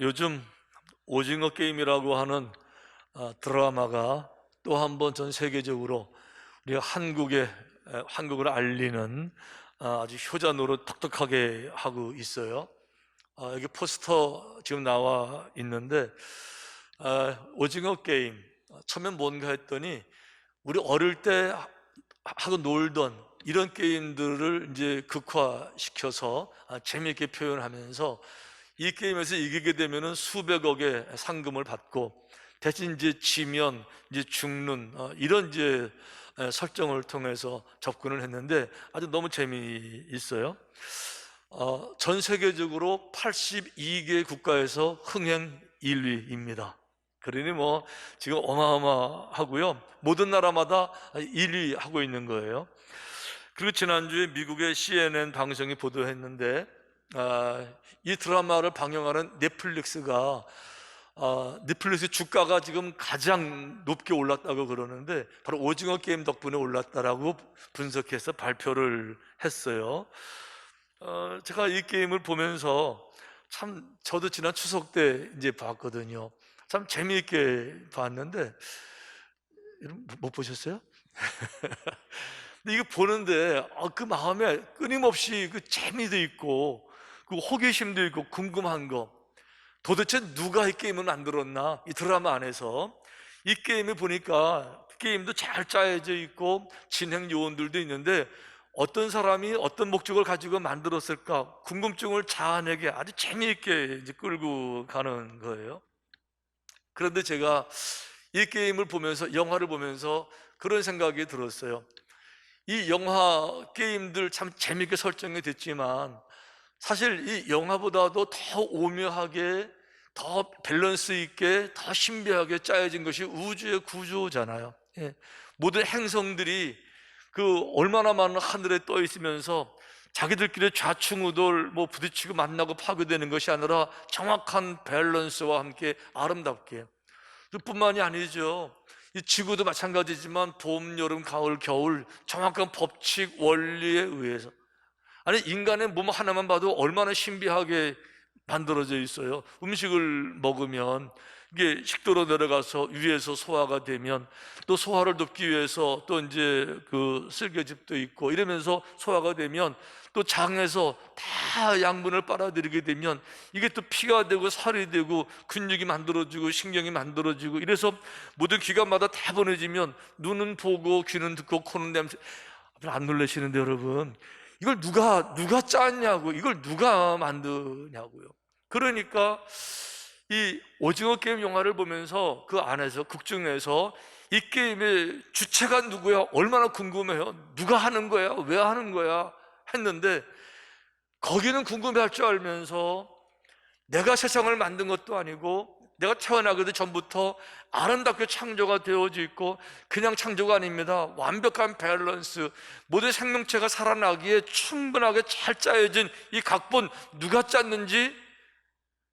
요즘 오징어 게임이라고 하는 드라마가 또 한 번 전 세계적으로 우리 한국을 알리는 아주 효자 노릇 톡톡하게 하고 있어요. 여기 포스터 지금 나와 있는데 오징어 게임 처음엔 뭔가 했더니 우리 어릴 때 하고 놀던 이런 게임들을 이제 극화시켜서 재미있게 표현하면서 이 게임에서 이기게 되면은 수백억의 상금을 받고 대신 이제 지면 이제 죽는 이런 이제 설정을 통해서 접근을 했는데 아주 너무 재미있어요. 전 세계적으로 82개 국가에서 흥행 1위입니다. 그러니 뭐 지금 어마어마하고요. 모든 나라마다 1위 하고 있는 거예요. 그리고 지난주에 미국의 CNN 방송이 보도했는데 이 드라마를 방영하는 넷플릭스 주가가 지금 가장 높게 올랐다고 그러는데 바로 오징어 게임 덕분에 올랐다라고 분석해서 발표를 했어요. 제가 이 게임을 보면서 참 저도 지난 추석 때 이제 봤거든요. 참 재미있게 봤는데 여러분 못 보셨어요? 근데 이거 보는데 그 마음에 끊임없이 그 재미도 있고 그 호기심도 있고 궁금한 거, 도대체 누가 이 게임을 만들었나? 이 드라마 안에서 이 게임을 보니까 게임도 잘 짜여져 있고 진행 요원들도 있는데 어떤 사람이 어떤 목적을 가지고 만들었을까 궁금증을 자아내게 아주 재미있게 이제 끌고 가는 거예요. 그런데 제가 이 게임을 보면서, 영화를 보면서 그런 생각이 들었어요. 이 영화 게임들 참 재밌게 설정이 됐지만 사실 이 영화보다도 더 오묘하게, 더 밸런스 있게, 더 신비하게 짜여진 것이 우주의 구조잖아요. 예. 모든 행성들이 얼마나 많은 하늘에 떠 있으면서 자기들끼리 좌충우돌 부딪히고 만나고 파괴되는 것이 아니라 정확한 밸런스와 함께 아름답게. 뿐만이 아니죠. 이 지구도 마찬가지지만 봄, 여름, 가을, 겨울 정확한 법칙, 원리에 의해서, 아니 인간의 몸 하나만 봐도 얼마나 신비하게 만들어져 있어요. 음식을 먹으면 이게 식도로 내려가서 위에서 소화가 되면 또 소화를 돕기 위해서 또 이제 쓸개즙도 있고 이러면서 소화가 되면 또 장에서 다 양분을 빨아들이게 되면 이게 또 피가 되고 살이 되고 근육이 만들어지고 신경이 만들어지고 이래서 모든 기관마다 다 보내지면 눈은 보고 귀는 듣고 코는 냄새. 안 놀라시는데 여러분, 이걸 누가 짰냐고, 이걸 누가 만드냐고요. 그러니까 이 오징어 게임 영화를 보면서 그 안에서, 극중에서 이 게임의 주체가 누구야? 얼마나 궁금해요. 누가 하는 거야? 왜 하는 거야? 했는데 거기는 궁금해할 줄 알면서 내가 세상을 만든 것도 아니고 내가 태어나기도 전부터 아름답게 창조가 되어져 있고 그냥 창조가 아닙니다. 완벽한 밸런스, 모든 생명체가 살아나기에 충분하게 잘 짜여진 이 각본, 누가 짰는지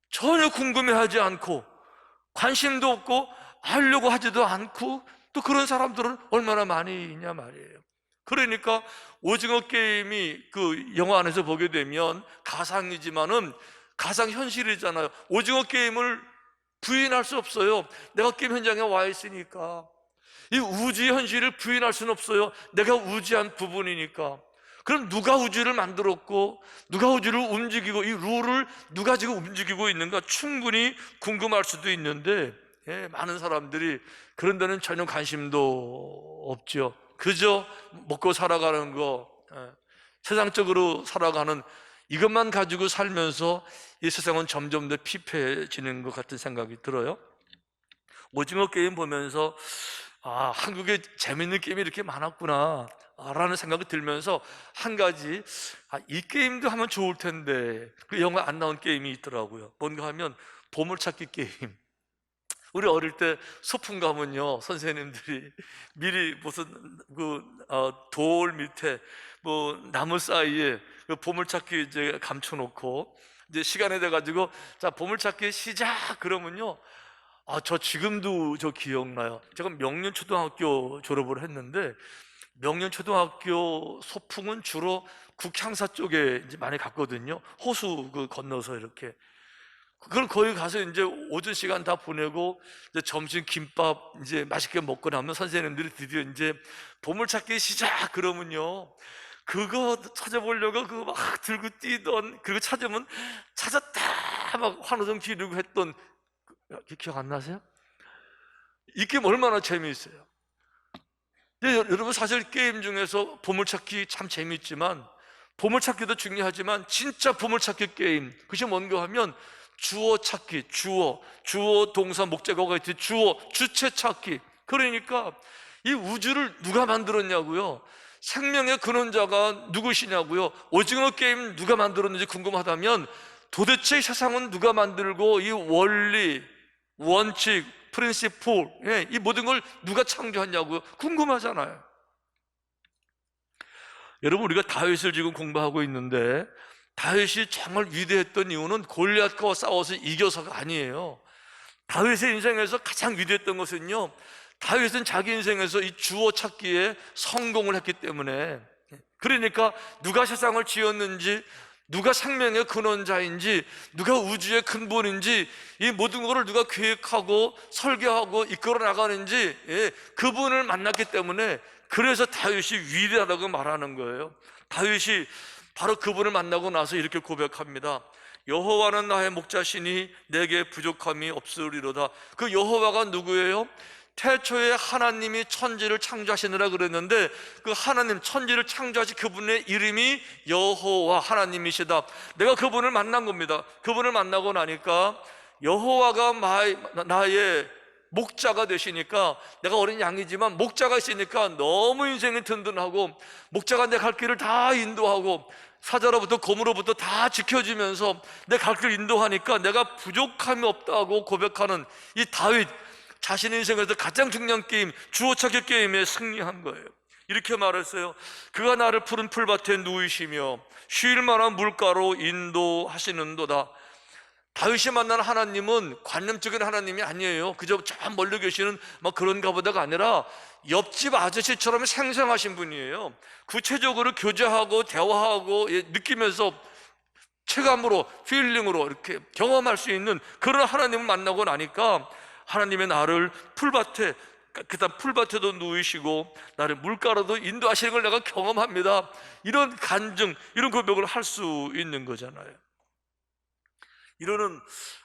전혀 궁금해하지 않고 관심도 없고 알려고 하지도 않고 또 그런 사람들은 얼마나 많이 있냐 말이에요. 그러니까 오징어 게임이 영화 안에서 보게 되면 가상이지만은 가상현실이잖아요. 오징어 게임을 부인할 수 없어요. 내가 게임 현장에 와 있으니까. 이 우주의 현실을 부인할 수는 없어요. 내가 우주한 부분이니까. 그럼 누가 우주를 만들었고 누가 우주를 움직이고 이 룰을 누가 지금 움직이고 있는가 충분히 궁금할 수도 있는데 많은 사람들이 그런 데는 전혀 관심도 없죠. 그저 먹고 살아가는 거, 세상적으로 살아가는 이것만 가지고 살면서 이 세상은 점점 더 피폐해지는 것 같은 생각이 들어요. 오징어 게임 보면서 한국에 재밌는 게임이 이렇게 많았구나 라는 생각이 들면서 한 가지, 이 게임도 하면 좋을 텐데 그 영화 안 나온 게임이 있더라고요. 뭔가 하면 보물찾기 게임. 우리 어릴 때 소풍 가면요, 선생님들이 미리 무슨 돌 밑에 나무 사이에 보물찾기 이제 감춰놓고 이제 시간이 돼가지고 자 보물찾기 시작 그러면요, 저 지금도 저 기억나요. 제가 명륜초등학교 졸업을 했는데 명륜초등학교 소풍은 주로 국향사 쪽에 이제 많이 갔거든요. 호수 건너서 이렇게. 그걸 거기 가서 이제 오전 시간 다 보내고 이제 점심 김밥 이제 맛있게 먹고 나면 선생님들이 드디어 이제 보물찾기 시작 그러면요, 그거 찾아보려고 그 막 들고 뛰던, 그리고 찾으면 찾았다 막 환호성 지르고 했던 기억 안 나세요? 이 게임 얼마나 재미있어요. 근데 여러분, 사실 게임 중에서 보물찾기 참 재미있지만, 보물찾기도 중요하지만 진짜 보물찾기 게임, 그것이 뭔가 하면 주어 찾기, 주어 동사 목적어가 있듯 주어 주체 찾기. 그러니까 이 우주를 누가 만들었냐고요, 생명의 근원자가 누구시냐고요, 오징어 게임 누가 만들었는지 궁금하다면 도대체 세상은 누가 만들고 이 원리, 원칙, 프린시플, 이 모든 걸 누가 창조했냐고요, 궁금하잖아요. 여러분, 우리가 다윗을 지금 공부하고 있는데 다윗이 정말 위대했던 이유는 골리앗과 싸워서 이겨서가 아니에요. 다윗의 인생에서 가장 위대했던 것은요, 다윗은 자기 인생에서 이 주어 찾기에 성공을 했기 때문에, 그러니까 누가 세상을 지었는지, 누가 생명의 근원자인지, 누가 우주의 근본인지, 이 모든 것을 누가 계획하고 설계하고 이끌어 나가는지, 그분을 만났기 때문에, 그래서 다윗이 위대하다고 말하는 거예요. 다윗이 바로 그분을 만나고 나서 이렇게 고백합니다. 여호와는 나의 목자시니 내게 부족함이 없으리로다. 그 여호와가 누구예요? 태초에 하나님이 천지를 창조하시느라 그랬는데, 그 하나님, 천지를 창조하신 그분의 이름이 여호와 하나님이시다. 내가 그분을 만난 겁니다. 그분을 만나고 나니까 여호와가 나의 목자가 되시니까, 내가 어린 양이지만 목자가 있으니까 너무 인생이 든든하고, 목자가 내 갈 길을 다 인도하고 사자로부터 곰으로부터 다 지켜주면서 내 갈 길을 인도하니까 내가 부족함이 없다고 고백하는 이 다윗, 자신 인생에서 가장 중요한 게임, 주어찾기 게임에 승리한 거예요. 이렇게 말했어요. 그가 나를 푸른 풀밭에 누이시며 쉴 만한 물가로 인도하시는도다. 다윗이 만난 하나님은 관념적인 하나님이 아니에요. 그저 저 멀리 계시는 막 그런가 보다가 아니라 옆집 아저씨처럼 생생하신 분이에요. 구체적으로 교제하고 대화하고 느끼면서 체감으로, 필링으로 이렇게 경험할 수 있는 그런 하나님을 만나고 나니까, 하나님의 나를 풀밭에, 그다음 풀밭에도 누이시고 나를 물가로도 인도하시는 걸 내가 경험합니다. 이런 간증, 이런 고백을 할 수 있는 거잖아요. 이러는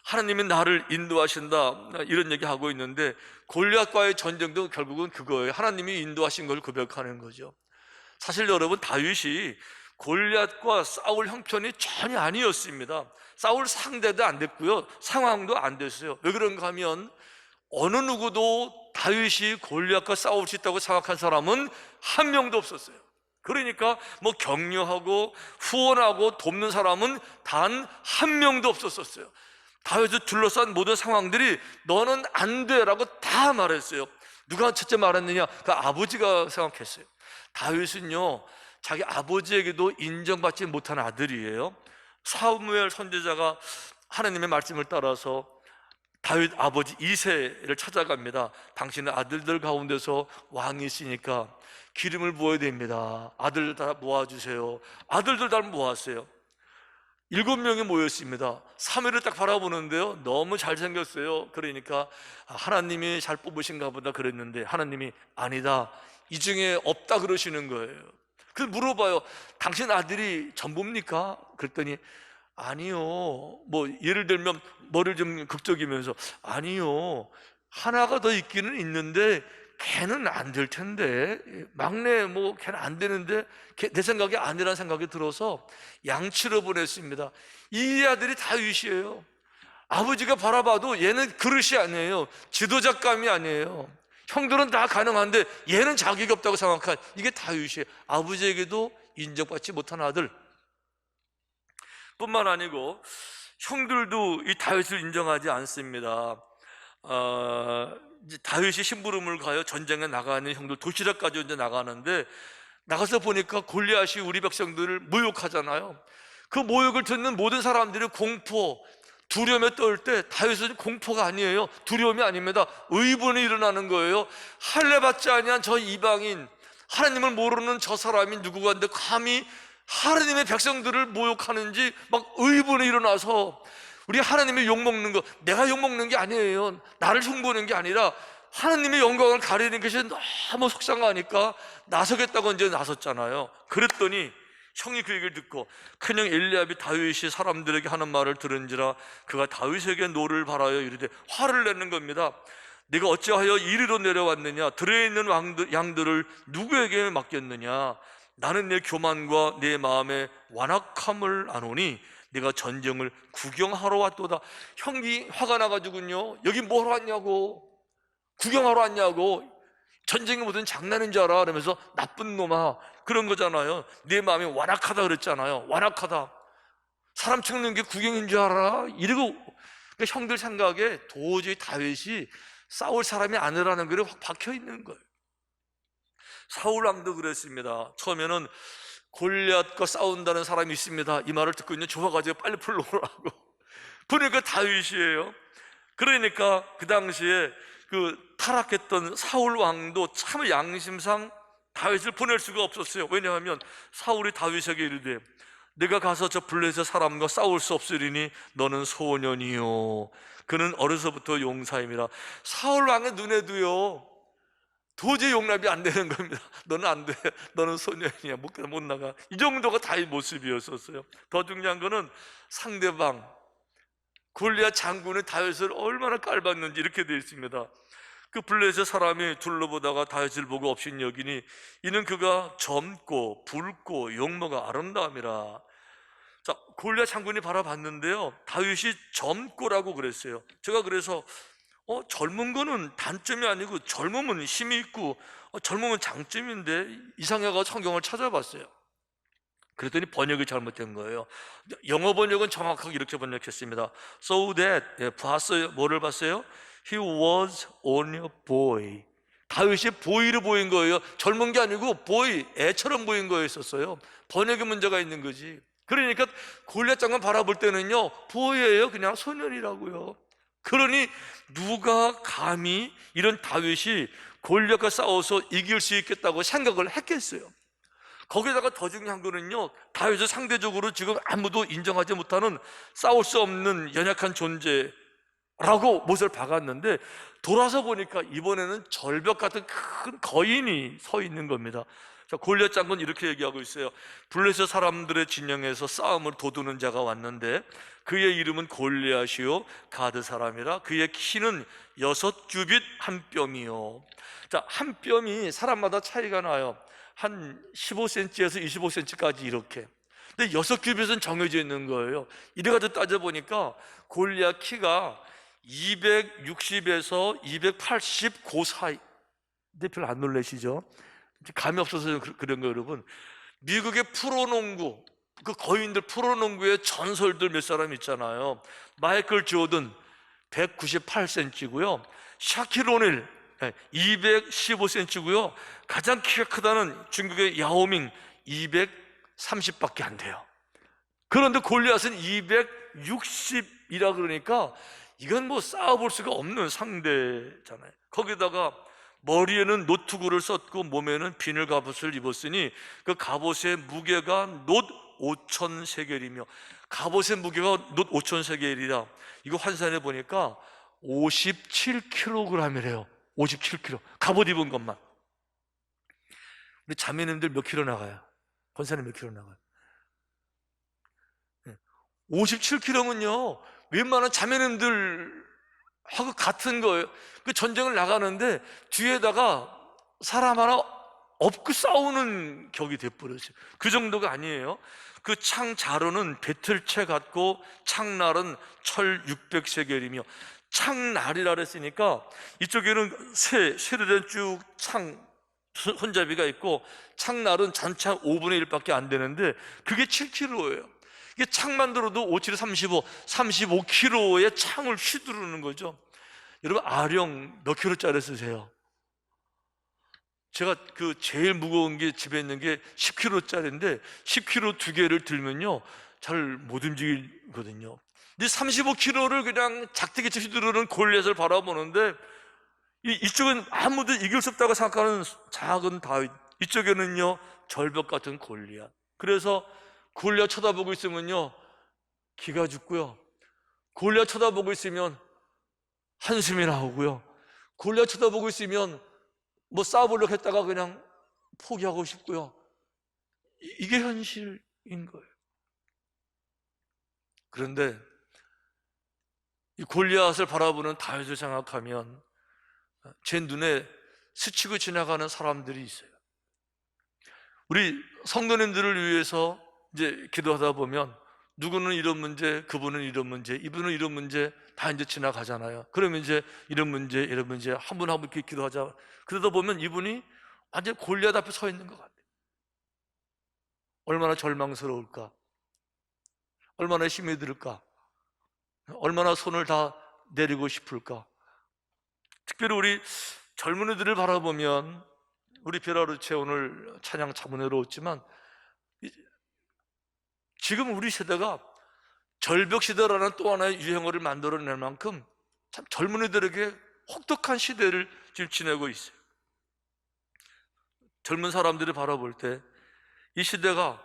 하나님이 나를 인도하신다, 이런 얘기 하고 있는데, 골리앗과의 전쟁도 결국은 그거예요. 하나님이 인도하신 걸 고백하는 거죠. 사실 여러분, 다윗이 골리앗과 싸울 형편이 전혀 아니었습니다. 싸울 상대도 안 됐고요, 상황도 안 됐어요. 왜 그런가 하면 어느 누구도 다윗이 골리앗과 싸울 수 있다고 생각한 사람은 한 명도 없었어요. 그러니까 뭐 격려하고 후원하고 돕는 사람은 단 한 명도 없었어요. 다윗을 둘러싼 모든 상황들이 너는 안 돼라고 다 말했어요. 누가 첫째 말했느냐? 그 아버지가 생각했어요. 다윗은요, 자기 아버지에게도 인정받지 못한 아들이에요. 사무엘 선지자가 하나님의 말씀을 따라서 다윗 아버지 이새를 찾아갑니다. 당신의 아들들 가운데서 왕이 있으니까 기름을 부어야 됩니다. 아들들 다 모아주세요. 아들들 다 모았어요. 7명이 모였습니다. 사무엘을 딱 바라보는데요, 너무 잘생겼어요. 그러니까 하나님이 잘 뽑으신가 보다 그랬는데, 하나님이 아니다, 이 중에 없다 그러시는 거예요. 그래서 물어봐요. 당신 아들이 전부입니까? 그랬더니 아니요. 뭐 예를 들면 머리를 좀 극적이면서 아니요, 하나가 더 있기는 있는데 걔는 안 될 텐데, 막내 뭐 걔는 안 되는데, 내 생각이 아니라는 생각이 들어서 양치러 보냈습니다. 이 아들이 다윗이에요. 아버지가 바라봐도 얘는 그릇이 아니에요. 지도자감이 아니에요. 형들은 다 가능한데 얘는 자격이 없다고 생각한, 이게 다윗이에요. 아버지에게도 인정받지 못한 아들 뿐만 아니고 형들도 이 다윗을 인정하지 않습니다. 이제 다윗이 심부름을 가요. 전쟁에 나가는 형들 도시락 가지고 이제 나가는데, 나가서 보니까 골리앗이 우리 백성들을 모욕하잖아요. 그 모욕을 듣는 모든 사람들이 공포, 두려움에 떨 때 다윗은 공포가 아니에요. 두려움이 아닙니다. 의분이 일어나는 거예요. 할례 받지 아니한 저 이방인, 하나님을 모르는 저 사람이 누구간데 감히 하나님의 백성들을 모욕하는지 막 의분이 일어나서 우리 하나님의 욕먹는 거, 내가 욕먹는 게 아니에요. 나를 흉보는 게 아니라 하나님의 영광을 가리는 것이 너무 속상하니까 나서겠다고 이제 나섰잖아요. 그랬더니 형이 그 얘기를 듣고 큰형 엘리압이 다윗이 사람들에게 하는 말을 들은지라 그가 다윗에게 노를 바라여 이르되, 화를 내는 겁니다. 네가 어찌하여 이리로 내려왔느냐? 들에 있는 양들을 누구에게 맡겼느냐? 나는 내 교만과 내 마음의 완악함을 아노니 네가 전쟁을 구경하러 왔도다. 형이 화가 나가지고요, 여기 뭐하러 왔냐고, 구경하러 왔냐고, 전쟁이 무슨 장난인 줄 알아? 그러면서 나쁜 놈아, 그런 거잖아요. 내 마음이 완악하다 그랬잖아요. 완악하다, 사람 죽는 게 구경인 줄 알아? 이러고, 그러니까 형들 생각에 도저히 다윗이 싸울 사람이 아니라는 게 확 박혀 있는 거예요. 사울 왕도 그랬습니다. 처음에는 골리앗과 싸운다는 사람이 있습니다, 이 말을 듣고 있는 좋아가지고 빨리 불러오라고. 보니까 다윗이에요. 그러니까 그 당시에 그 타락했던 사울 왕도 참 양심상 다윗을 보낼 수가 없었어요. 왜냐하면 사울이 다윗에게 이르되, 내가 가서 저 블레셋 사람과 싸울 수 없으리니 너는 소년이요 그는 어려서부터 용사임이라. 사울 왕의 눈에도요 도저히 용납이 안 되는 겁니다. 너는 안 돼, 너는 소년이야, 못 나가. 이 정도가 다윗 모습이었었어요. 더 중요한 거는 상대방 골리앗 장군의 다윗을 얼마나 깔봤는지 이렇게 되어 있습니다. 그 블레셋 사람이 둘러보다가 다윗을 보고 업신여기니 이는 그가 젊고 붉고 용모가 아름다움이라. 자, 골리앗 장군이 바라봤는데요, 다윗이 젊고라고 그랬어요. 제가 그래서 젊은 거는 단점이 아니고 젊으면 힘이 있고 젊으면 장점인데 이상해가 성경을 찾아봤어요. 그랬더니 번역이 잘못된 거예요. 영어 번역은 정확하게 이렇게 번역했습니다. So that, 봤어요. 뭐를 봤어요? He was only a boy. 다윗이 보이로 보인 거예요. 젊은 게 아니고 보이, 애처럼 보인 거였었어요. 번역의 문제가 있는 거지. 그러니까 골리앗 장군 바라볼 때는요, 보이예요. 그냥 소년이라고요. 그러니 누가 감히 이런 다윗이 골리앗과 싸워서 이길 수 있겠다고 생각을 했겠어요. 거기다가 더 중요한 거는요, 다윗은 상대적으로 지금 아무도 인정하지 못하는 싸울 수 없는 연약한 존재라고 못을 박았는데, 돌아서 보니까 이번에는 절벽 같은 큰 거인이 서 있는 겁니다. 자, 골리앗 장군 이렇게 얘기하고 있어요. 블레셋 사람들의 진영에서 싸움을 도두는 자가 왔는데 그의 이름은 골리앗이요 가드 사람이라. 그의 키는 6규빗 한 뼘이요. 자, 한 뼘이 사람마다 차이가 나요. 한 15cm에서 25cm까지 이렇게. 근데 6규빗은 정해져 있는 거예요. 이래가지고 따져보니까 골리앗 키가 260에서 280 그 사이. 근데 별로 안 놀라시죠? 감이 없어서 그런 거예요, 여러분. 미국의 프로농구, 그 거인들 프로농구의 전설들 몇 사람 있잖아요. 마이클 조던 198cm고요 샤킬 오닐 215cm고요 가장 키가 크다는 중국의 야오밍 230밖에 안 돼요. 그런데 골리앗은 260이라 그러니까 이건 뭐 싸워볼 수가 없는 상대잖아요. 거기다가 머리에는 노투구를 썼고 몸에는 비늘 갑옷을 입었으니 그 갑옷의 무게가 놋 5,000세겔이며, 갑옷의 무게가 놋 5,000세겔이라. 이거 환산해 보니까 57kg이래요. 57kg. 갑옷 입은 것만. 우리 자매님들 몇 킬로 나가요? 권사님 몇 킬로 나가요? 57kg면요 웬만한 자매님들 하고 같은 거예요. 그 전쟁을 나가는데 뒤에다가 사람 하나 업고 싸우는 격이 돼버렸어요. 그 정도가 아니에요. 그 창 자루는 배틀채 같고 창날은 철 600세겔이며, 창날이라 그랬으니까 이쪽에는 쇠로 쭉 창 손잡이가 있고 창날은 전체 5분의 1밖에 안 되는데 그게 7kg예요. 이게 창만 들어도 5, 7, 35, 35kg의 창을 휘두르는 거죠. 여러분, 아령 몇 킬로짜리 쓰세요? 제가 그 제일 무거운 게 집에 있는 게 10kg짜리인데 10kg 두 개를 들면요 잘 못 움직이거든요. 근데 35kg를 그냥 작대기치 휘두르는 골리앗을 바라보는데 이쪽은 아무도 이길 수 없다고 생각하는 작은 다윗, 이쪽에는요 절벽 같은 골리앗. 그래서 골리앗 쳐다보고 있으면요 기가 죽고요 골리앗 쳐다보고 있으면 한숨이 나오고요. 골리앗 쳐다보고 있으면 뭐 싸우려고 했다가 그냥 포기하고 싶고요. 이게 현실인 거예요. 그런데 이 골리앗을 바라보는 다윗을 생각하면 제 눈에 스치고 지나가는 사람들이 있어요. 우리 성도님들을 위해서 이제 기도하다 보면 누구는 이런 문제, 그분은 이런 문제, 이분은 이런 문제 다 이제 지나가잖아요. 그러면 이제 이런 문제, 이런 문제 한 분 한 분 이렇게 기도하자. 그러다 보면 이분이 완전 골리앗 앞에 서 있는 것 같아요. 얼마나 절망스러울까? 얼마나 힘이 들까? 얼마나 손을 다 내리고 싶을까? 특별히 우리 젊은이들을 바라보면 우리 베라루체 오늘 찬양 참 은혜로웠지만 지금 우리 세대가 절벽 시대라는 또 하나의 유행어를 만들어낼 만큼 참 젊은이들에게 혹독한 시대를 지금 지내고 있어요. 젊은 사람들을 바라볼 때 이 시대가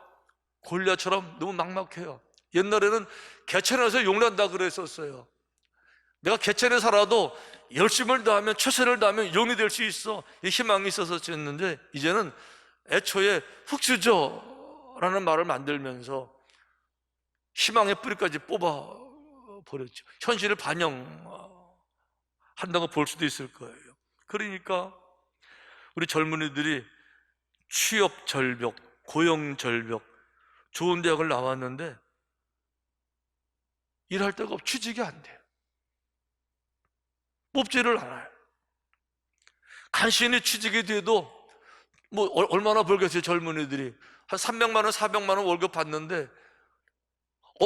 골리앗처럼 너무 막막해요. 옛날에는 개천에서 용난다 그랬었어요. 내가 개천에 살아도 열심을 다하면, 최선을 다하면 용이 될 수 있어, 이 희망이 있어서 지었는데 이제는 애초에 흙수저라는 말을 만들면서 희망의 뿌리까지 뽑아버렸죠. 현실을 반영한다고 볼 수도 있을 거예요. 그러니까 우리 젊은이들이 취업 절벽, 고용 절벽, 좋은 대학을 나왔는데 일할 데가 없고 취직이 안 돼요. 뽑지를 않아요. 간신히 취직이 돼도 뭐 얼마나 벌겠어요. 젊은이들이 한 300만 원, 400만 원 월급 받는데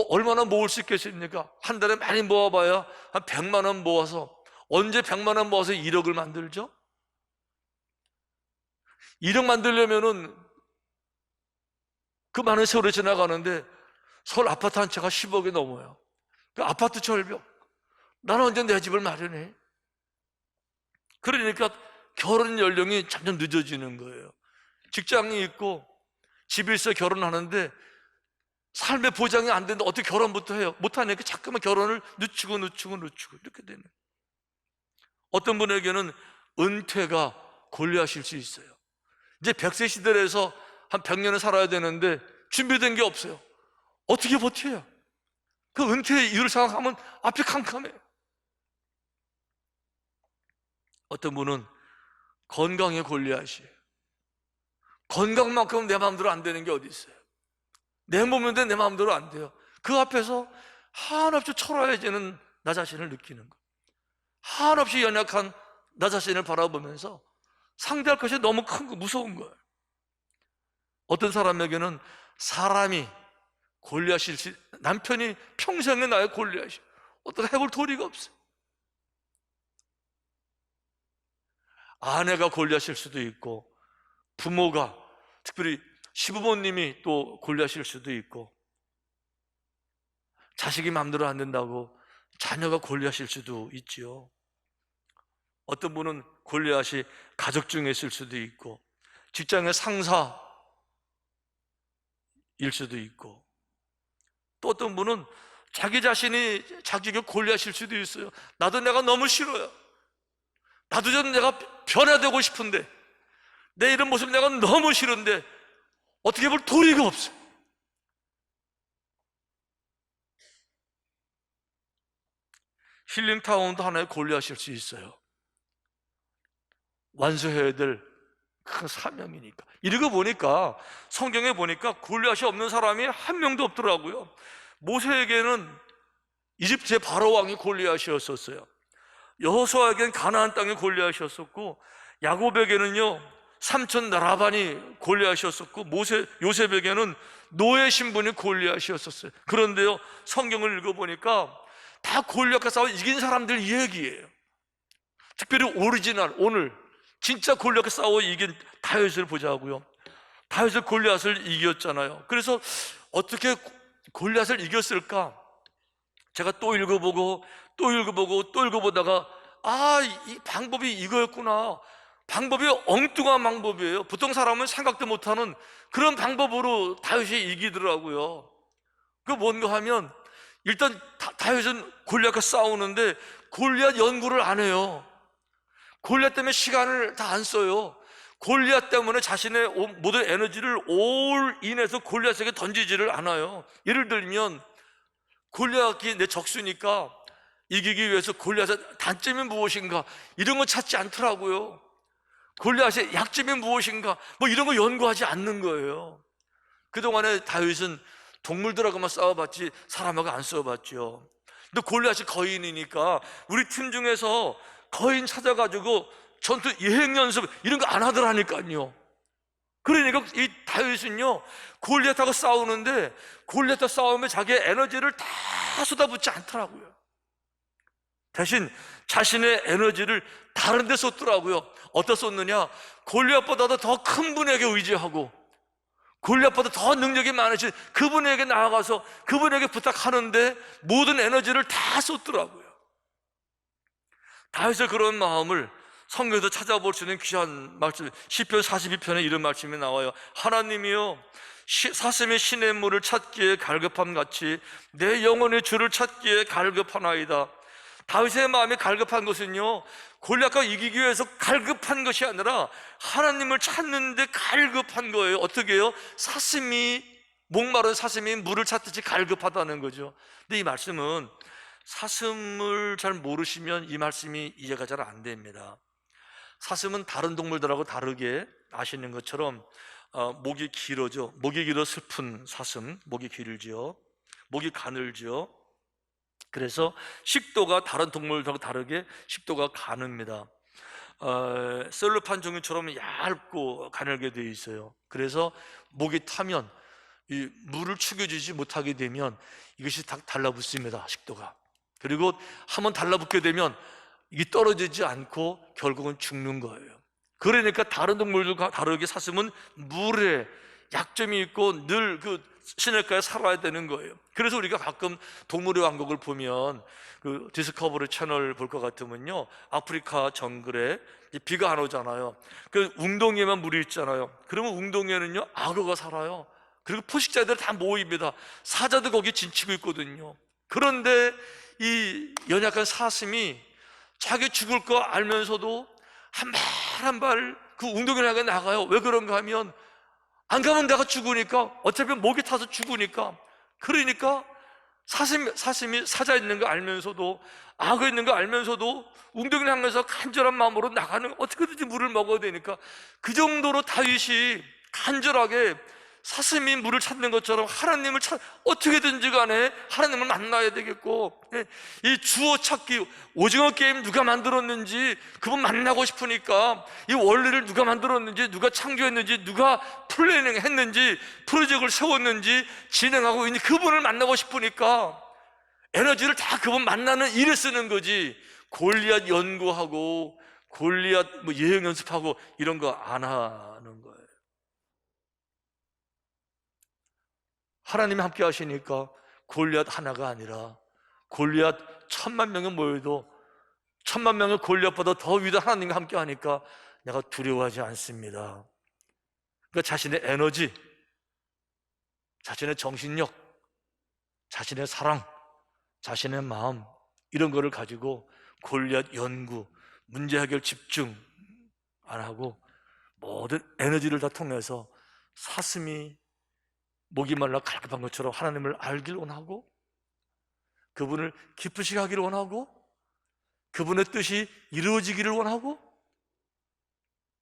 얼마나 모을 수 있겠습니까? 한 달에 많이 모아봐야 한 100만 원 모아서, 언제 100만 원 모아서 1억을 만들죠? 1억 만들려면은 그 많은 세월이 지나가는데 서울 아파트 한 채가 10억이 넘어요. 그 아파트 절벽. 나는 언제 내 집을 마련해? 그러니까 결혼 연령이 점점 늦어지는 거예요. 직장이 있고 집이 있어 결혼하는데 삶의 보장이 안 되는데 어떻게 결혼부터 해요? 못하니까 자꾸만 결혼을 늦추고 이렇게 되는 거예요. 어떤 분에게는 은퇴가 골리앗일 수 있어요. 이제 100세 시대에서 한 100년을 살아야 되는데 준비된 게 없어요. 어떻게 버텨요? 그 은퇴의 이유를 생각하면 앞이 캄캄해요. 어떤 분은 건강의 골리앗이에요. 건강만큼 내 마음대로 안 되는 게 어디 있어요? 내 몸인데 내 마음대로 안 돼요. 그 앞에서 한없이 초라해지는 나 자신을 느끼는 거예요. 한없이 연약한 나 자신을 바라보면서 상대할 것이 너무 큰 거, 무서운 거예요. 어떤 사람에게는 사람이 골리앗일 수, 남편이 평생에 나의 골리앗이, 어떻게 해볼 도리가 없어요. 아내가 골리앗일 수도 있고, 부모가, 특별히 시부모님이 또 골리앗일 수도 있고, 자식이 마음대로 안 된다고 자녀가 골리앗일 수도 있지요. 어떤 분은 골리앗이 가족 중에 있을 수도 있고, 직장의 상사일 수도 있고, 또 어떤 분은 자기 자신이 자기에게 골리앗일 수도 있어요. 나도 내가 너무 싫어요. 나도 좀 내가 변화되고 싶은데, 내 이런 모습 내가 너무 싫은데 어떻게 볼 도리가 없어요. 힐링타운도 하나의 골리앗일 수 있어요. 완수해야 될 큰 사명이니까. 이러고 보니까, 성경에 보니까 골리앗이 없는 사람이 한 명도 없더라고요. 모세에게는 이집트의 바로 왕이 골리앗이었었어요. 여호수아에게는 가나안 땅의 골리앗이었었고, 야곱에게는요 삼촌 라반이 골리앗이었었고, 요셉에게는 노예 신분이 골리앗이었었어요. 그런데요, 성경을 읽어보니까 다 골리앗과 싸워 이긴 사람들 얘기예요. 특별히 오리지널, 오늘 진짜 골리앗과 싸워 이긴 다윗을 보자고요. 다윗을 골리앗을 이겼잖아요. 그래서 어떻게 골리앗을 이겼을까? 제가 또 읽어보고 읽어보다가 이 방법이 이거였구나. 방법이 엉뚱한 방법이에요. 보통 사람은 생각도 못하는 그런 방법으로 다윗이 이기더라고요. 그 뭔가 하면 일단 다윗은 골리앗과 싸우는데 골리앗 연구를 안 해요. 골리앗 때문에 시간을 다 안 써요. 골리앗 때문에 자신의 모든 에너지를 올인해서 골리앗에게 던지지를 않아요. 예를 들면 골리앗이 내 적수니까 이기기 위해서 골리앗의 단점이 무엇인가 이런 거 찾지 않더라고요. 골리앗의 약점이 무엇인가 뭐 이런 거 연구하지 않는 거예요. 그동안에 다윗은 동물들하고만 싸워봤지 사람하고 안 싸워봤죠. 근데 골리앗이 거인이니까 우리 팀 중에서 거인 찾아가지고 전투 예행 연습 이런 거 안 하더라니까요. 그러니까 이 다윗은요 골리앗하고 싸우는데 골리앗하고 싸우면 자기의 에너지를 다 쏟아붓지 않더라고요. 대신 자신의 에너지를 다른 데 쏟더라고요. 어디다 쏟느냐? 골리앗보다도 더 큰 분에게 의지하고 골리앗보다 더 능력이 많으신 그분에게 나아가서 그분에게 부탁하는데 모든 에너지를 다 쏟더라고요. 다윗의 그런 마음을 성경에서 찾아볼 수 있는 귀한 말씀, 시편 42편에 이런 말씀이 나와요. 하나님이여 사슴이 시냇 물을 찾기에 갈급함같이 내 영혼의 주를 찾기에 갈급하나이다. 다윗의 마음이 갈급한 것은요 골리앗과 이기기 위해서 갈급한 것이 아니라 하나님을 찾는데 갈급한 거예요. 어떻게 해요? 목마른 사슴이 물을 찾듯이 갈급하다는 거죠. 근데 이 말씀은 사슴을 잘 모르시면 이 말씀이 이해가 잘 안 됩니다. 사슴은 다른 동물들하고 다르게 아시는 것처럼 목이 길어져. 목이 길어 슬픈 사슴, 목이 길지요. 목이 가늘지요. 그래서 식도가 다른 동물들하고 다르게 식도가 가늡니다. 셀로판 종이처럼 얇고 가늘게 되어 있어요. 그래서 목이 타면 이 물을 축여주지 못하게 되면 이것이 다 달라붙습니다. 식도가. 그리고 한번 달라붙게 되면 이게 떨어지지 않고 결국은 죽는 거예요. 그러니까 다른 동물들과 다르게 사슴은 물에 약점이 있고 늘 그 시냇가에 살아야 되는 거예요. 그래서 우리가 가끔 동물의 왕국을 보면 그 디스커버리 채널 볼 것 같으면요 아프리카 정글에 비가 안 오잖아요. 그 웅덩이에만 물이 있잖아요. 그러면 웅덩이에는요 악어가 살아요. 그리고 포식자들 다 모입니다. 사자도 거기 진치고 있거든요. 그런데 이 연약한 사슴이 자기 죽을 거 알면서도 한 발 한 발 그 웅덩이를 향해 나가요. 왜 그런가 하면 안 가면 내가 죽으니까, 어차피 목이 타서 죽으니까. 그러니까 사슴이 사자 있는 거 알면서도 악어 있는 거 알면서도 웅덩이를 향해서 간절한 마음으로 나가는, 어떻게든지 물을 먹어야 되니까. 그 정도로 다윗이 간절하게 사슴이 물을 찾는 것처럼 하나님을 어떻게든지 간에 하나님을 만나야 되겠고, 이 주어 찾기, 오징어 게임 누가 만들었는지 그분 만나고 싶으니까, 이 원리를 누가 만들었는지, 누가 창조했는지, 누가 플래닝 했는지, 프로젝트를 세웠는지 진행하고 있는 그분을 만나고 싶으니까 에너지를 다 그분 만나는 일에 쓰는 거지, 골리앗 연구하고 골리앗 예행 연습하고 이런 거 안 하는 거예요. 하나님이 함께 하시니까 골리앗 하나가 아니라 골리앗 1000만 명이 모여도 1000만 명의 골리앗보다 더 위대한 하나님과 함께 하니까 내가 두려워하지 않습니다. 그러니까 자신의 에너지, 자신의 정신력, 자신의 사랑, 자신의 마음, 이런 거를 가지고 골리앗 연구, 문제 해결 집중 안 하고 모든 에너지를 다 통해서 사슴이 목이 말라 갈급한 것처럼 하나님을 알길 원하고, 그분을 기쁘시게 하기를 원하고, 그분의 뜻이 이루어지기를 원하고,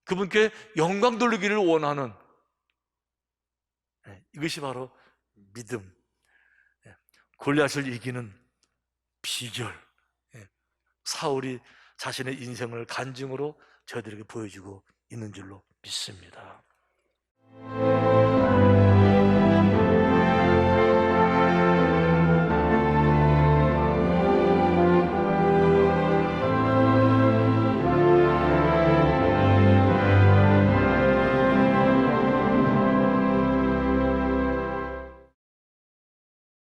그분께 영광 돌리기를 원하는, 이것이 바로 믿음, 골리앗을 이기는 비결, 사울이 자신의 인생을 간증으로 저희들에게 보여주고 있는 줄로 믿습니다.